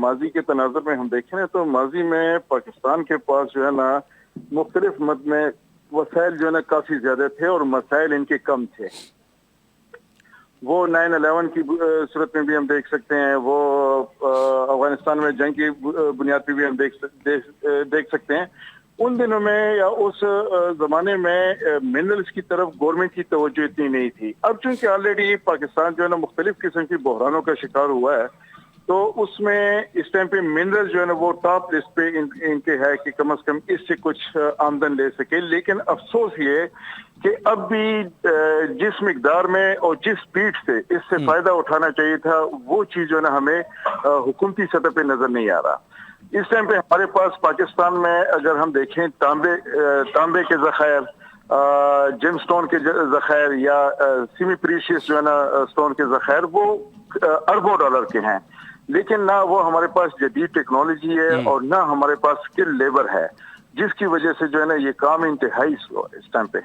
ماضی کے تناظر میں ہم دیکھیں تو ماضی میں پاکستان کے پاس جو ہے نا مختلف مد میں وسائل جو ہے نا کافی زیادہ تھے اور مسائل ان کے کم تھے. وہ 9/11 کی صورت میں بھی ہم دیکھ سکتے ہیں, وہ افغانستان میں جنگ کی بنیاد پہ بھی ہم دیکھ سکتے ہیں. ان دنوں میں یا اس زمانے میں منرلز کی طرف گورنمنٹ کی توجہ اتنی نہیں تھی. اب چونکہ آلریڈی پاکستان جو ہے نا مختلف قسم کی بحرانوں کا شکار ہوا ہے, تو اس میں اس ٹائم پہ منرل جو ہے نا وہ ٹاپ لسٹ پہ ان کے ہے کہ کم از کم اس سے کچھ آمدن لے سکے. لیکن افسوس یہ کہ اب بھی جس مقدار میں اور جس سپیڈ سے اس سے فائدہ اٹھانا چاہیے تھا, وہ چیز جو ہے نا ہمیں حکومتی سطح پہ نظر نہیں آ رہا. اس ٹائم پہ ہمارے پاس پاکستان میں اگر ہم دیکھیں تانبے کے ذخائر, جیم سٹون کے ذخائر یا سیمی پریشیس جو ہے نا سٹون کے ذخائر, وہ اربوں ڈالر کے ہیں. لیکن نہ وہ ہمارے پاس جدید ٹیکنالوجی ہے اور نہ ہمارے پاس سکل لیبر ہے, جس کی وجہ سے جو ہے نا یہ کام انتہائی سلو ہے اس ٹائم پہ.